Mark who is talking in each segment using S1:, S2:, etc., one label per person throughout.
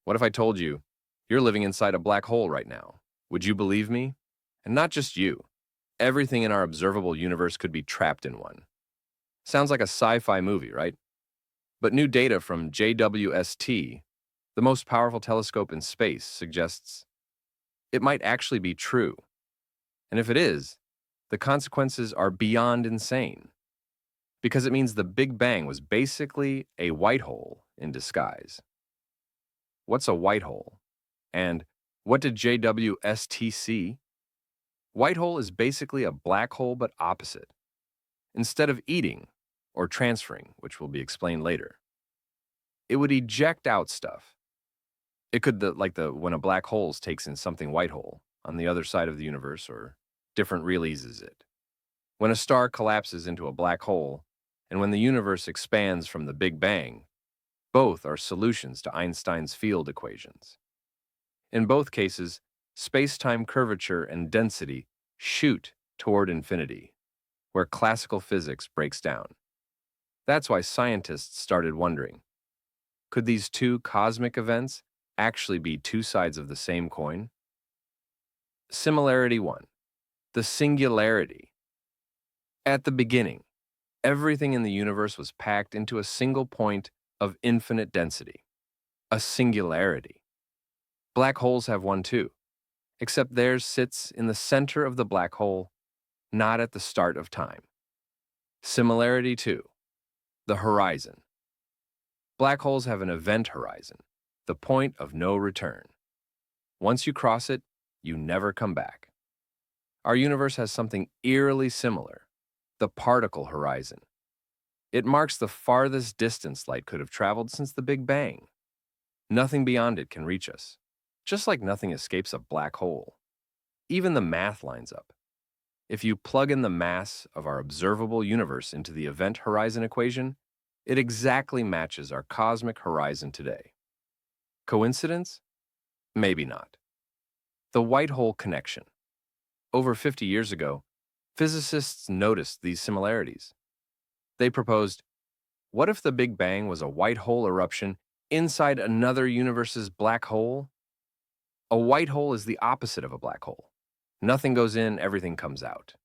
S1: What if I told you you're living inside a black hole right now? Would you believe me? And not just you. Everything in our observable universe could be trapped in one. Sounds like a sci-fi movie, right? But new data from JWST, the most powerful telescope in space, suggests it might actually be true. And if it is, the consequences are beyond insane, because it means the Big Bang was basically a white hole in disguise. What's a white hole? And what did JWST see? White hole is basically a black hole but opposite. Instead of eating or transferring, which will be explained later, it would eject out stuff. It could, when a black hole takes in something white hole on the other side of the universe or different releases it. When a star collapses into a black hole, and when the universe expands from the Big Bang, both are solutions to Einstein's field equations. In both cases, space-time curvature and density shoot toward infinity, where classical physics breaks down. That's why scientists started wondering, could these two cosmic events actually be two sides of the same coin? Similarity 1. The singularity. At the beginning, everything in the universe was packed into a single point of infinite density, a singularity. Black holes have one too, except theirs sits in the center of the black hole, not at the start of time. Similarity 2. The horizon. Black holes have an event horizon, the point of no return. Once you cross it, you never come back. Our universe has something eerily similar, the particle horizon. It marks the farthest distance light could have traveled since the Big Bang. Nothing beyond it can reach us, just like nothing escapes a black hole. Even the math lines up. If you plug in the mass of our observable universe into the event horizon equation, it exactly matches our cosmic horizon today. Coincidence? Maybe not. The white hole connection. Over 50 years ago, physicists noticed these similarities. They proposed, what if the Big Bang was a white hole eruption inside another universe's black hole? A white hole is the opposite of a black hole. Nothing goes in, everything comes out.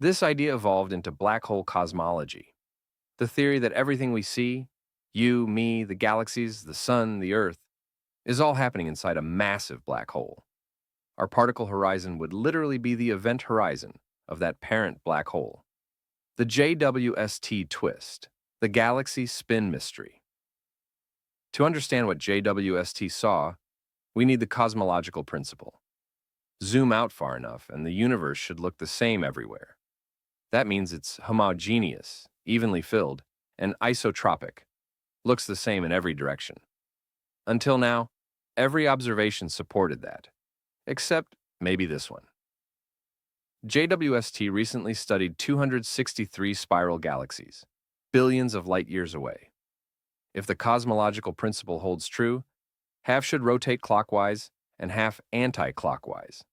S1: This idea evolved into black hole cosmology, the theory that everything we see, you, me, the galaxies, the sun, the earth, is all happening inside a massive black hole. Our particle horizon would literally be the event horizon of that parent black hole. The JWST twist, the galaxy spin mystery. To understand what JWST saw, we need the cosmological principle. Zoom out far enough, and the universe should look the same everywhere. That means it's homogeneous, evenly filled, and isotropic, looks the same in every direction. Until now, every observation supported that, except maybe this one. JWST recently studied 263 spiral galaxies, billions of light years away. If the cosmological principle holds true, half should rotate clockwise and half anti-clockwise.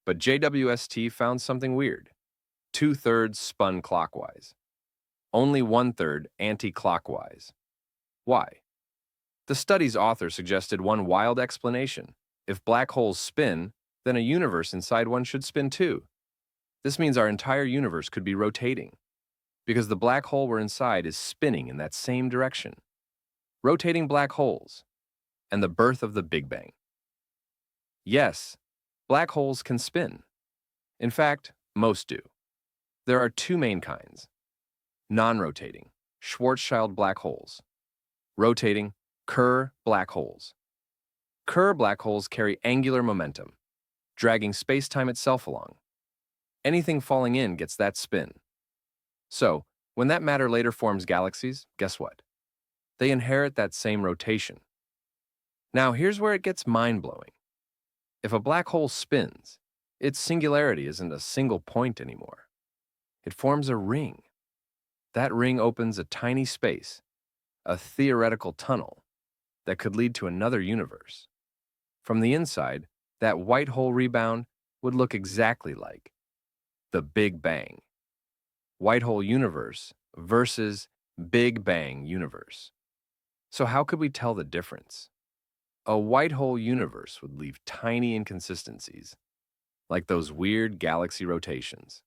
S1: But JWST found something weird. 2/3 spun clockwise. Only 1/3 anti-clockwise. Why? The study's author suggested one wild explanation. If black holes spin, then a universe inside one should spin too. This means our entire universe could be rotating, because the black hole we're inside is spinning in that same direction. Rotating black holes, and the birth of the Big Bang. Yes, black holes can spin. In fact, most do. There are two main kinds. Non-rotating, Schwarzschild black holes. Rotating, Kerr black holes. Kerr black holes carry angular momentum, dragging space-time itself along. Anything falling in gets that spin. So, when that matter later forms galaxies, guess what? They inherit that same rotation. Now, here's where it gets mind-blowing. If a black hole spins, its singularity isn't a single point anymore. It forms a ring. That ring opens a tiny space, a theoretical tunnel, that could lead to another universe. From the inside, that white hole rebound would look exactly like the Big Bang. White hole universe versus Big Bang universe. So how could we tell the difference? A white hole universe would leave tiny inconsistencies, like those weird galaxy rotations.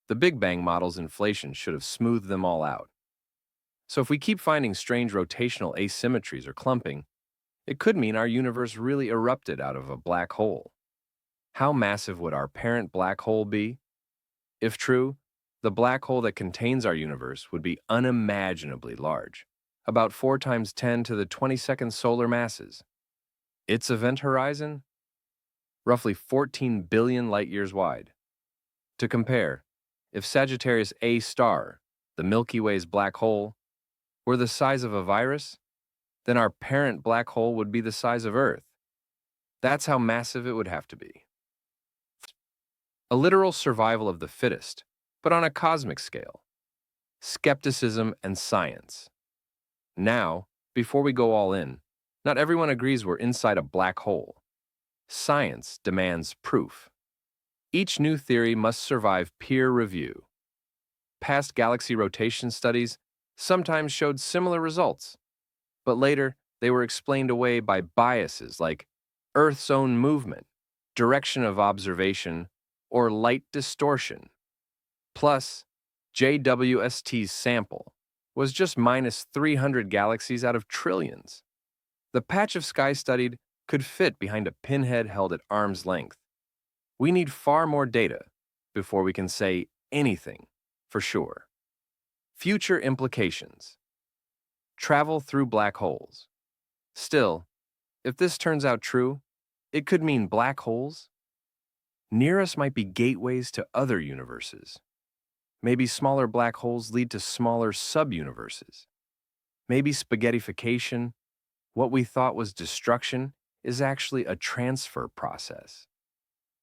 S1: The Big Bang model's inflation should have smoothed them all out. So if we keep finding strange rotational asymmetries or clumping, it could mean our universe really erupted out of a black hole. How massive would our parent black hole be? If true, the black hole that contains our universe would be unimaginably large, about 4 times 10 to the 22nd solar masses. Its event horizon? Roughly 14 billion light-years wide. To compare, if Sagittarius A star, the Milky Way's black hole, were the size of a virus, then our parent black hole would be the size of Earth. That's how massive it would have to be. A literal survival of the fittest, but on a cosmic scale. Skepticism and science. Now, before we go all in, not everyone agrees we're inside a black hole. Science demands proof. Each new theory must survive peer review. Past galaxy rotation studies sometimes showed similar results, but later they were explained away by biases like Earth's own movement, direction of observation, or light distortion. Plus, JWST's sample was just minus 300 galaxies out of trillions. The patch of sky studied could fit behind a pinhead held at arm's length. We need far more data before we can say anything for sure. Future implications. Travel through black holes. Still, if this turns out true, it could mean black holes near us might be gateways to other universes. Maybe smaller black holes lead to smaller sub-universes. Maybe spaghettification, what we thought was destruction, is actually a transfer process.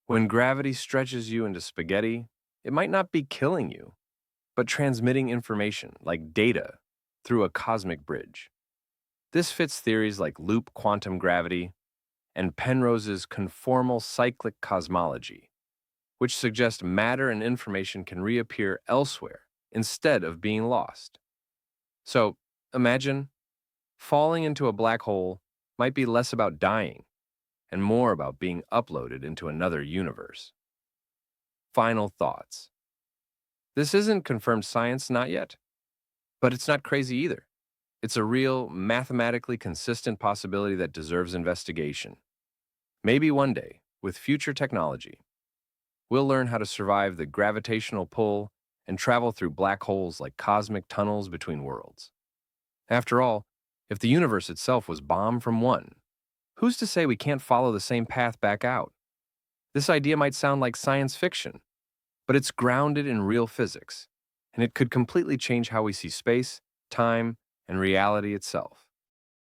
S1: When gravity stretches you into spaghetti, it might not be killing you, but transmitting information, like data, through a cosmic bridge. This fits theories like loop quantum gravity and Penrose's conformal cyclic cosmology, which suggest matter and information can reappear elsewhere instead of being lost. So, imagine falling into a black hole might be less about dying and more about being uploaded into another universe. Final thoughts. This isn't confirmed science, not yet, but it's not crazy either. It's a real, mathematically consistent possibility that deserves investigation. Maybe one day, with future technology, we'll learn how to survive the gravitational pull and travel through black holes like cosmic tunnels between worlds. After all, if the universe itself was bombed from one, who's to say we can't follow the same path back out? This idea might sound like science fiction, but it's grounded in real physics, and it could completely change how we see space, time, and reality itself.